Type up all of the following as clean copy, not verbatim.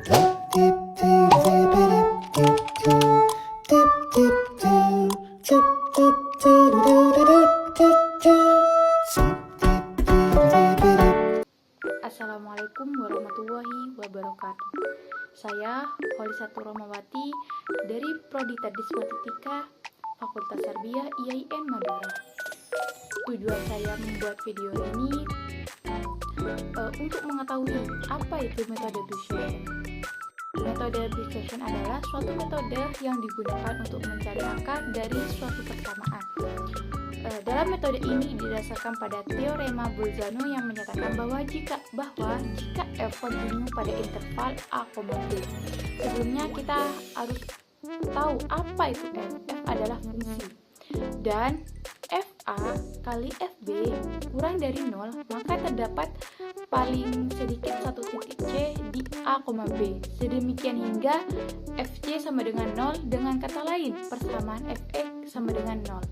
Assalamualaikum warahmatullahi wabarakatuh. Saya Holisatu Romawati dari Prodi Tadis Matematika Fakultas Tarbiyah IAIN Madura. Tujuan saya membuat video ini untuk mengetahui apa itu metode Bayesian. Metode Bayesian adalah suatu metode yang digunakan untuk mencari akar dari suatu persamaan. Dalam metode ini didasarkan pada teorema Bolzano yang menyatakan bahwa jika f kontinu pada interval a, b. Sebelumnya kita harus tahu apa itu f. F adalah fungsi. Dan fa kali fb kurang dari 0, maka terdapat paling sedikit satu titik c di a, b. Sedemikian hingga fc sama dengan 0. Dengan kata lain, persamaan fx sama dengan 0.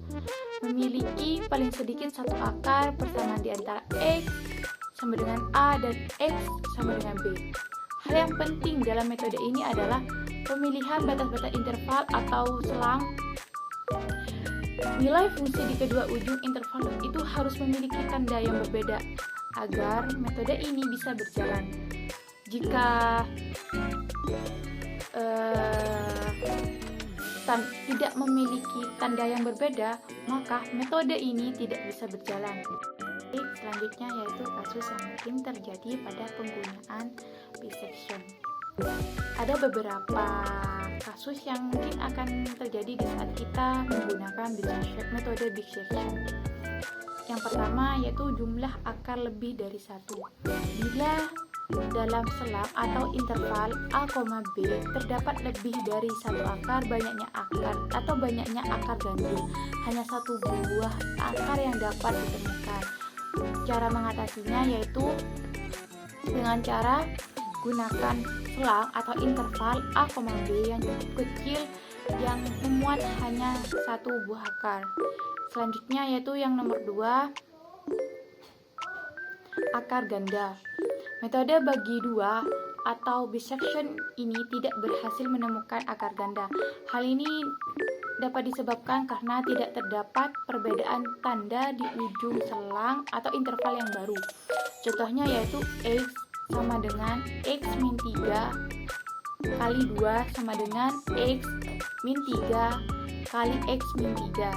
Memiliki paling sedikit satu akar persamaan di antara x sama dengan a dan x sama dengan b. Hal yang penting dalam metode ini adalah pemilihan batas-batas interval atau selang. Nilai fungsi di kedua ujung interval itu harus memiliki tanda yang berbeda agar metode ini bisa berjalan. Jika tidak memiliki tanda yang berbeda, maka metode ini tidak bisa berjalan. Selanjutnya yaitu kasus yang mungkin terjadi pada penggunaan Bayesian. Ada beberapa kasus yang mungkin akan terjadi di saat kita menggunakan metode Bayesian. Yang pertama yaitu jumlah akar lebih dari satu. Bila dalam selang atau interval a, b terdapat lebih dari satu akar, banyaknya akar ganjil, hanya satu buah akar yang dapat ditemukan. Cara mengatasinya yaitu dengan cara gunakan selang atau interval a, b yang cukup kecil yang memuat hanya satu buah akar. Selanjutnya yaitu yang nomor 2, akar ganda. Metode bagi dua atau Bayesian ini tidak berhasil menemukan akar ganda. Hal ini dapat disebabkan karena tidak terdapat perbedaan tanda di ujung selang atau interval yang baru. Contohnya yaitu x sama dengan x min 3 kali 2 sama dengan x min 3 kali x min 3.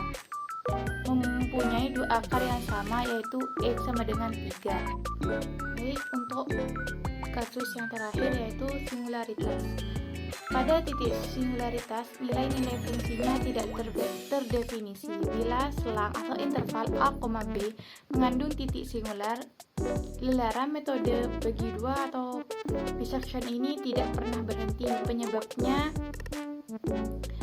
Mempunyai dua akar yang sama yaitu x sama dengan 3. Baik, untuk kasus yang terakhir yaitu singularitas. Pada titik singularitas, nilai-nilai fungsinya tidak terdefinisi. Bila selang atau interval a, b mengandung titik singular, lelaran metode bagi dua atau Bayesian ini tidak pernah berhenti. Penyebabnya,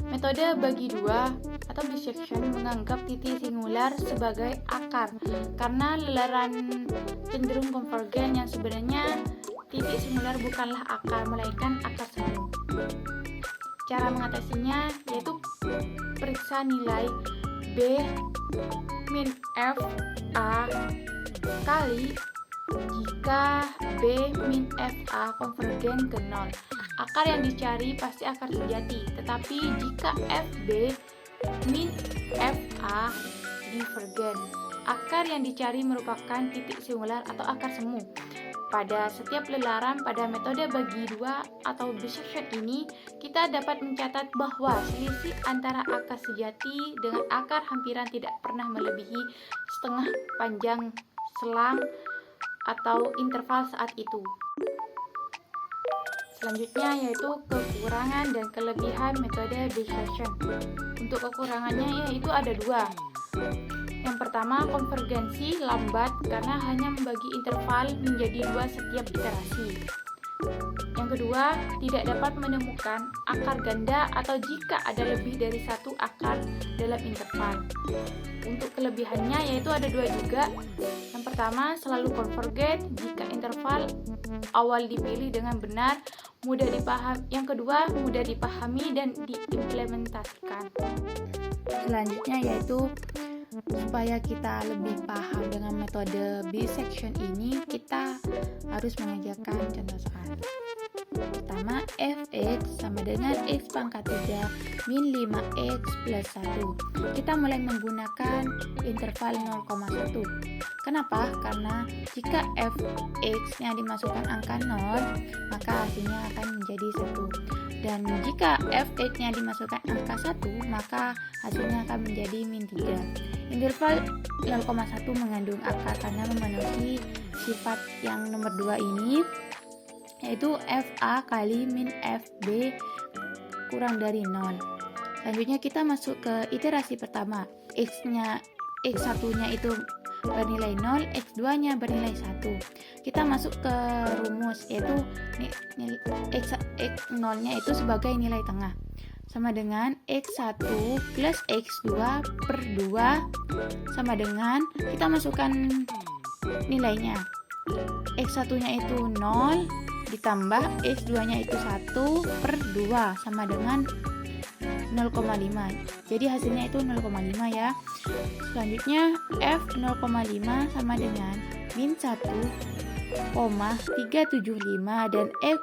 metode bagi dua atau Bayesian menganggap titik singular sebagai akar karena lelaran cenderung konvergen, yang sebenarnya titik singular bukanlah akar melainkan akar semu. Cara mengatasinya yaitu periksa nilai b min f a kali jika b min f a konvergen ke 0. Akar yang dicari pasti akar sejati, tetapi jika fb min f a divergen, akar yang dicari merupakan titik singular atau akar semu. Pada setiap lelaran pada metode bagi dua atau Bayesian ini, kita dapat mencatat bahwa selisih antara akar sejati dengan akar hampiran tidak pernah melebihi setengah panjang selang atau interval saat itu. Selanjutnya yaitu kekurangan dan kelebihan metode Bayesian. Untuk kekurangannya yaitu ada dua. Yang pertama, konvergensi lambat karena hanya membagi interval menjadi 2 setiap iterasi. Yang kedua, tidak dapat menemukan akar ganda atau jika ada lebih dari satu akar dalam interval. Untuk kelebihannya yaitu ada dua juga. Yang pertama, selalu konvergen jika interval awal dipilih dengan benar, mudah dipahami. Yang kedua, mudah dipahami dan diimplementasikan. Selanjutnya yaitu supaya kita lebih paham dengan metode Bayesian ini, kita harus mengerjakan contoh soal. Pertama, fx sama dengan x pangkat 3 min 5x plus 1. Kita mulai menggunakan interval 0,1. Kenapa? Karena jika fx-nya dimasukkan angka 0, maka hasilnya akan menjadi 1. Dan jika fx-nya dimasukkan angka 1, maka hasilnya akan menjadi min 3. Interval 0,1 mengandung akar karena memenuhi sifat yang nomor 2 ini, yaitu fa kali min fb kurang dari 0. Selanjutnya kita masuk ke iterasi pertama. x1-nya itu bernilai 0, x2-nya bernilai 1. Kita masuk ke rumus, yaitu x0-nya itu sebagai nilai tengah, sama dengan x1 plus x2 per 2 sama dengan, kita masukkan nilainya, x1-nya itu 0 ditambah x2-nya itu 1 per 2 sama dengan 0,5. Jadi hasilnya itu 0,5 ya. Selanjutnya f 0,5 sama dengan min 1,375 dan f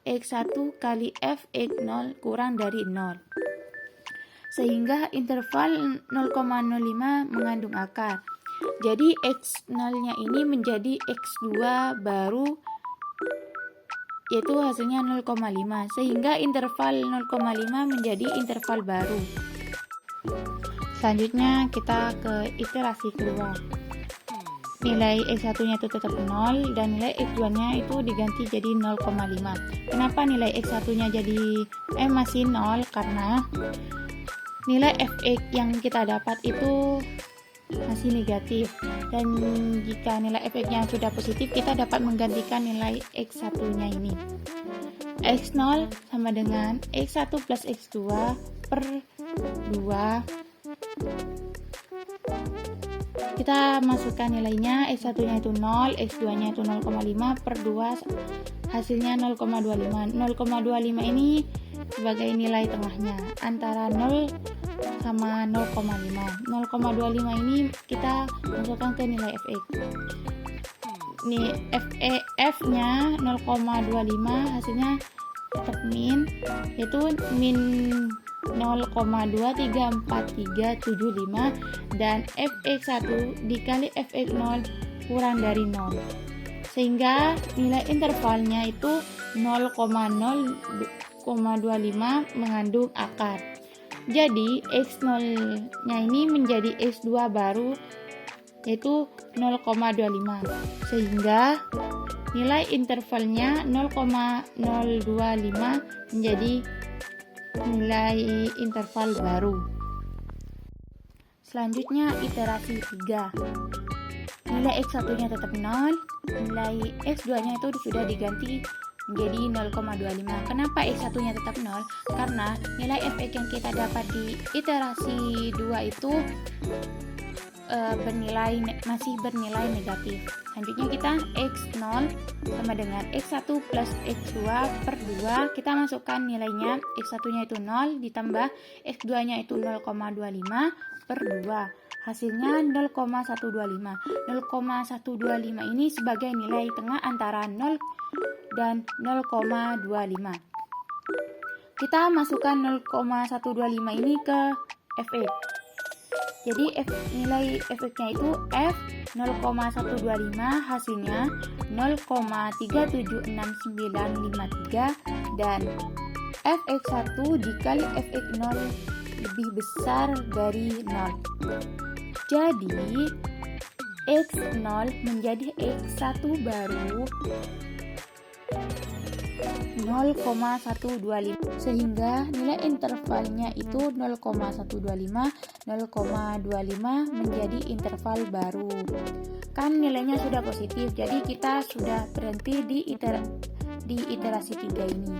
x1 kali f x0 kurang dari 0. Sehingga interval 0,05 mengandung akar. Jadi x0-nya ini menjadi x2 baru, yaitu hasilnya 0,5, sehingga interval 0,5 menjadi interval baru. Selanjutnya kita ke iterasi kedua. Nilai x1-nya itu tetap 0 dan nilai x2-nya itu diganti jadi 0,5. Kenapa nilai x1-nya jadi masih 0? Karena nilai fx yang kita dapat itu masih negatif, dan jika nilai fx-nya sudah positif, kita dapat menggantikan nilai x1-nya ini. x0 sama dengan x1 plus x2 per 2. Kita masukkan nilainya, x1-nya itu 0, x2-nya itu 0,5 per 2, hasilnya 0,25. 0,25 ini sebagai nilai tengahnya antara 0 sama 0,5. 0,25 ini kita masukkan ke nilai fx. Nih f-nya 0,25, hasilnya tetap min, yaitu min 0,23475 dan fx1 dikali fx0 kurang dari 0, sehingga nilai intervalnya itu 0,025 mengandung akar. Jadi x0-nya ini menjadi x2 baru, yaitu 0,25, sehingga nilai intervalnya 0,025 menjadi nilai interval baru. Selanjutnya iterasi 3. Nilai x1-nya tetap 0, nilai x2-nya itu sudah diganti menjadi 0,25. Kenapa x1-nya tetap 0? Karena nilai fx yang kita dapat di iterasi 2 itu masih bernilai negatif. Selanjutnya kita x0 sama dengan x1 plus x2 per 2. Kita masukkan nilainya, x1-nya itu 0 ditambah x2-nya itu 0,25 per 2. Hasilnya 0,125. 0,125 ini sebagai nilai tengah antara 0 dan 0,25. Kita masukkan 0,125 ini ke fx. Jadi nilai fx-nya itu f 0,125, hasilnya 0,376953 dan fx1 dikali fx0 lebih besar dari 0. Jadi x0 menjadi x1 baru 0,125, sehingga nilai intervalnya itu 0,125 menjadi interval baru. Kan nilainya sudah positif, jadi kita sudah berhenti di iterasi 3 ini.